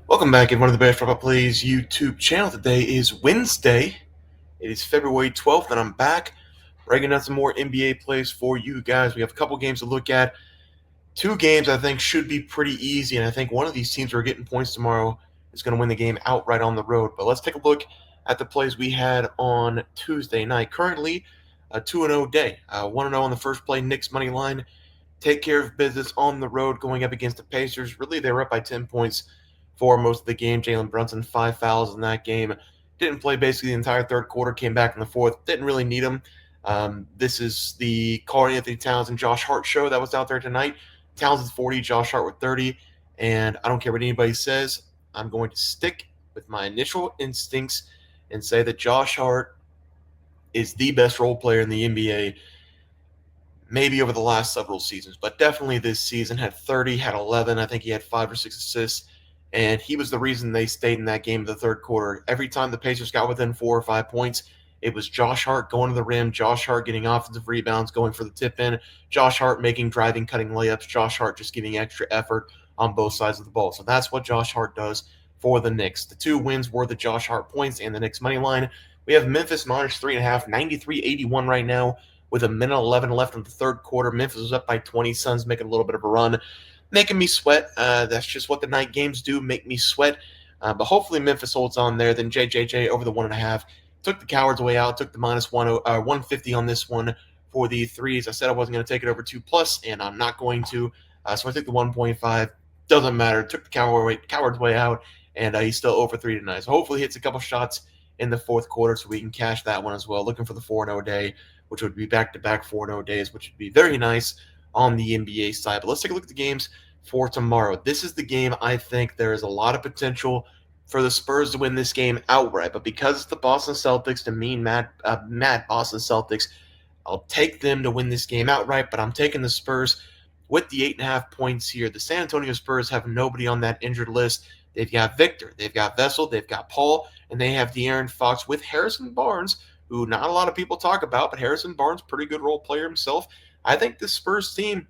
Welcome back, everyone, to the Bears Drop Plays YouTube channel. Today is Wednesday. It is February 12th, and I'm back breaking down some more NBA plays for you guys. We have a couple games to look at. Two games I think should be pretty easy, and I think one of these teams who are getting points tomorrow is going to win the game outright on the road. But let's take a look at the plays we had on Tuesday night. Currently, a 2-0 day. 1-0 on the first play, Knicks money line. Take care of business on the road going up against the Pacers. Really, they were up by 10 points for most of the game. Jalen Brunson, 5 fouls in that game. Didn't play basically the entire third quarter, came back in the fourth. Didn't really need him. This is the Karl-Anthony Towns and Josh Hart show that was out there tonight. Towns with 40, Josh Hart with 30. And I don't care what anybody says. I'm going to stick with my initial instincts and say that Josh Hart is the best role player in the NBA, maybe over the last several seasons, but definitely this season. Had 30, had 11. I think he had 5 or 6 assists, and he was the reason they stayed in that game in the third quarter. Every time the Pacers got within 4 or 5 points, it was Josh Hart going to the rim, Josh Hart getting offensive rebounds, going for the tip in, Josh Hart making driving, cutting layups, Josh Hart just giving extra effort on both sides of the ball. So that's what Josh Hart does for the Knicks. The two wins were the Josh Hart points and the Knicks money line. We have Memphis minus 3.5, 93-81 right now with a minute 11 left in the third quarter. Memphis was up by 20. Suns making a little bit of a run, making me sweat. That's just what the night games do, make me sweat. But hopefully Memphis holds on there. Then JJJ over the 1.5. Took the Cowards way out. Took the minus 150 on this one for the threes. I said I wasn't going to take it over 2+, and I'm not going to. So I took the 1.5. Doesn't matter. Took the Cowards way out, and he's still over 3 tonight. So hopefully he hits a couple shots in the fourth quarter so we can cash that one as well. Looking for the 4-0 day, which would be back-to-back 4-0 days, which would be very nice on the NBA side. But let's take a look at the games for tomorrow. This is the game I think there is a lot of potential for the Spurs to win this game outright. But because it's the Boston Celtics, to mean mad Boston Celtics, I'll take them to win this game outright, but I'm taking the Spurs with the 8.5 points here. The San Antonio Spurs have nobody on that injured list. They've got Victor, they've got Vessel, they've got Paul, and they have De'Aaron Fox with Harrison Barnes, who not a lot of people talk about, but Harrison Barnes, pretty good role player himself. I think the Spurs team,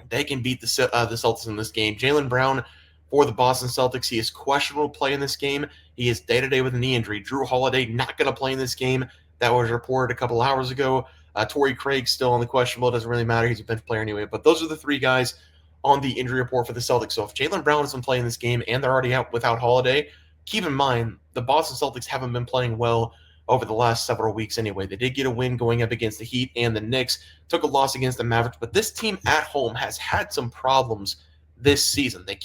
they can beat the Celtics in this game. Jaylen Brown for the Boston Celtics, he is questionable to play in this game. He is day-to-day with a knee injury. Drew Holiday not going to play in this game. That was reported a couple hours ago. Torrey Craig still on the questionable. It doesn't really matter. He's a bench player anyway. But those are the three guys on the injury report for the Celtics. So if Jaylen Brown doesn't play in this game and they're already out without Holiday, keep in mind the Boston Celtics haven't been playing well over the last several weeks anyway. They did get a win going up against the Heat and the Knicks, took a loss against the Mavericks, but this team at home has had some problems this season. They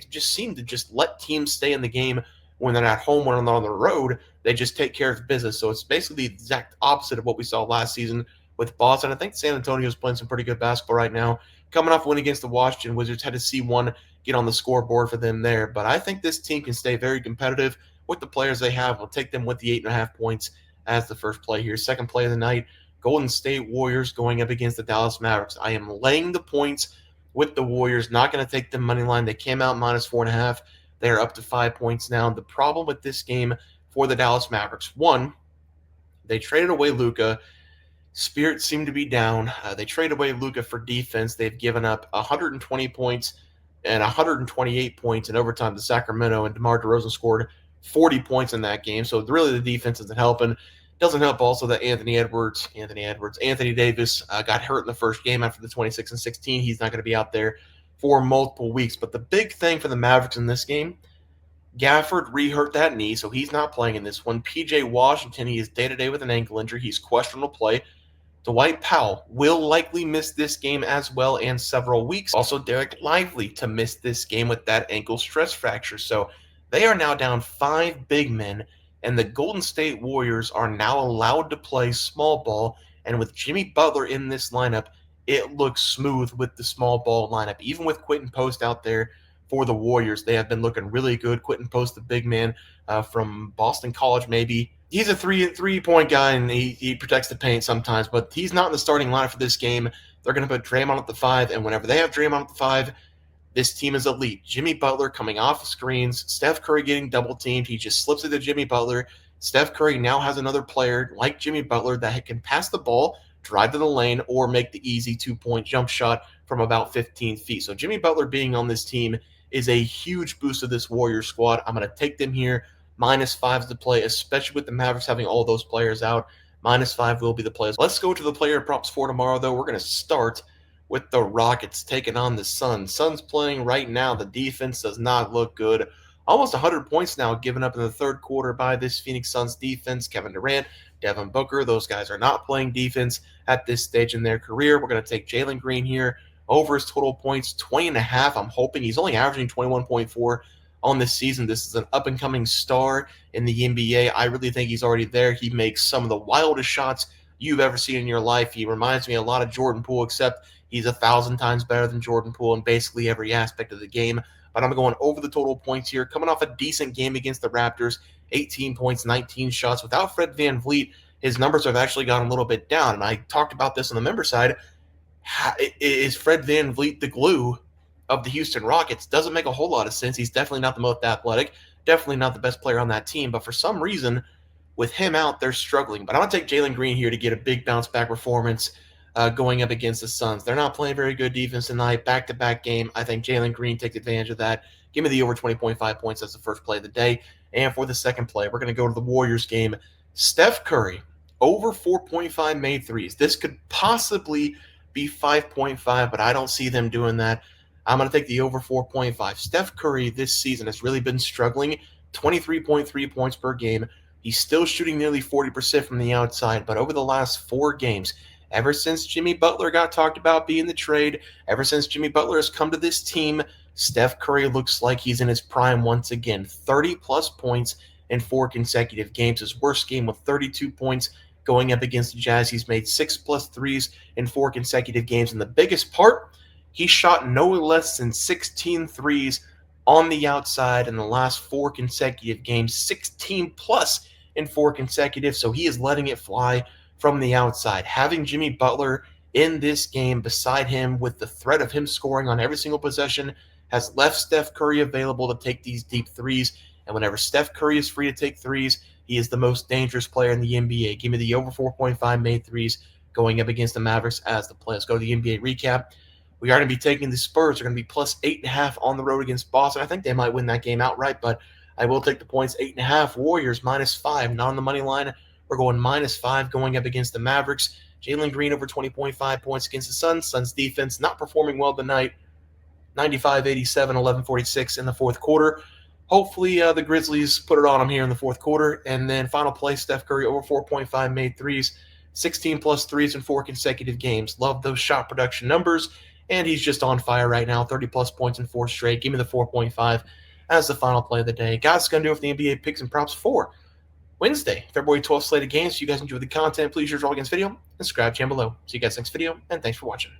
just seem to just let teams stay in the game when they're at home. When they're on the road, they just take care of business. So it's basically the exact opposite of what we saw last season with Boston. I think San Antonio is playing some pretty good basketball right now. Coming off a win against the Washington Wizards, had to see one get on the scoreboard for them there. But I think this team can stay very competitive with the players they have. We'll take them with the 8.5 points as the first play here. Second play of the night, Golden State Warriors going up against the Dallas Mavericks. I am laying the points with the Warriors. Not going to take the money line. They came out minus 4.5. They're up to 5 points now. The problem with this game for the Dallas Mavericks, one, they traded away Luka. Spirits seem to be down. They traded away Luka for defense. They've given up 120 points and 128 points in overtime to Sacramento, and DeMar DeRozan scored 40 points in that game. So really the defense isn't helping. Doesn't help also that Anthony Davis got hurt in the first game after the 26-16. He's not going to be out there for multiple weeks. But the big thing for the Mavericks in this game, Gafford re-hurt that knee, so he's not playing in this one. PJ Washington, he is day-to-day with an ankle injury. He's questionable to play. Dwight Powell will likely miss this game as well and several weeks. Also, Derek Lively to miss this game with that ankle stress fracture. So they are now down 5 big men, and the Golden State Warriors are now allowed to play small ball. And with Jimmy Butler in this lineup, it looks smooth with the small ball lineup. Even with Quentin Post out there for the Warriors, they have been looking really good. Quentin Post, the big man from Boston College, maybe. He's a three-point guy, and he protects the paint sometimes, but he's not in the starting lineup for this game. They're going to put Draymond at the 5, and whenever they have Draymond at the 5, this team is elite. Jimmy Butler coming off the screens, Steph Curry getting double-teamed. He just slips it to Jimmy Butler. Steph Curry now has another player like Jimmy Butler that can pass the ball, drive to the lane, or make the easy 2-point jump shot from about 15 feet. So Jimmy Butler being on this team is a huge boost to this Warriors squad. I'm going to take them here. -5 to play, especially with the Mavericks having all those players out. -5 will be the plays. Let's go to the player props for tomorrow, though. We're going to start with the Rockets taking on the Suns. Suns playing right now. The defense does not look good. Almost 100 points now given up in the third quarter by this Phoenix Suns defense. Kevin Durant, Devin Booker, those guys are not playing defense at this stage in their career. We're going to take Jalen Green here over his total points, 20.5. I'm hoping he's only averaging 21.4 on this season. This is an up-and-coming star in the NBA. I really think he's already there. He makes some of the wildest shots you've ever seen in your life. He reminds me a lot of Jordan Poole, except he's 1,000 times better than Jordan Poole in basically every aspect of the game. But I'm going over the total points here. Coming off a decent game against the Raptors, 18 points, 19 shots. Without Fred VanVleet, his numbers have actually gone a little bit down. And I talked about this on the member side. Is Fred VanVleet the glue of the Houston Rockets? Doesn't make a whole lot of sense. He's definitely not the most athletic, definitely not the best player on that team. But for some reason, with him out, they're struggling. But I'm going to take Jalen Green here to get a big bounce-back performance going up against the Suns. They're not playing very good defense tonight. Back-to-back game. I think Jalen Green takes advantage of that. Give me the over 20.5 points. That's the first play of the day. And for the second play, we're going to go to the Warriors game. Steph Curry, over 4.5 made threes. This could possibly be 5.5, but I don't see them doing that. I'm going to take the over 4.5. Steph Curry this season has really been struggling. 23.3 points per game. He's still shooting nearly 40% from the outside, but over the last 4 games, ever since Jimmy Butler got talked about being the trade, ever since Jimmy Butler has come to this team, Steph Curry looks like he's in his prime once again. 30-plus points in 4 consecutive games. His worst game with 32 points going up against the Jazz. He's made 6+ threes in 4 consecutive games. And the biggest part, he shot no less than 16 threes on the outside in the last 4 consecutive games. 16+ in 4 consecutive. So he is letting it fly from the outside. Having Jimmy Butler in this game beside him with the threat of him scoring on every single possession has left Steph Curry available to take these deep threes. And whenever Steph Curry is free to take threes, he is the most dangerous player in the NBA. Give me the over 4.5 made threes going up against the Mavericks as the play. Let's go to the NBA recap. We are going to be taking the Spurs. They're going to be plus 8.5 on the road against Boston. I think they might win that game outright, but I will take the points. 8.5. Warriors -5. Not on the money line. We're going -5 going up against the Mavericks. Jalen Green over 20.5 points against the Suns. Suns defense not performing well tonight. 95-87, 11-46 in the fourth quarter. Hopefully the Grizzlies put it on them here in the fourth quarter. And then final play, Steph Curry over 4.5 made threes. 16+ threes in 4 consecutive games. Love those shot production numbers. And he's just on fire right now. 30+ points in 4 straight. Give me the 4.5 as the final play of the day. Guys, it's going to do it for the NBA picks and props for Wednesday, February 12th slated games. If you guys enjoyed the content, please share all against video and subscribe channel below. See you guys next video, and thanks for watching.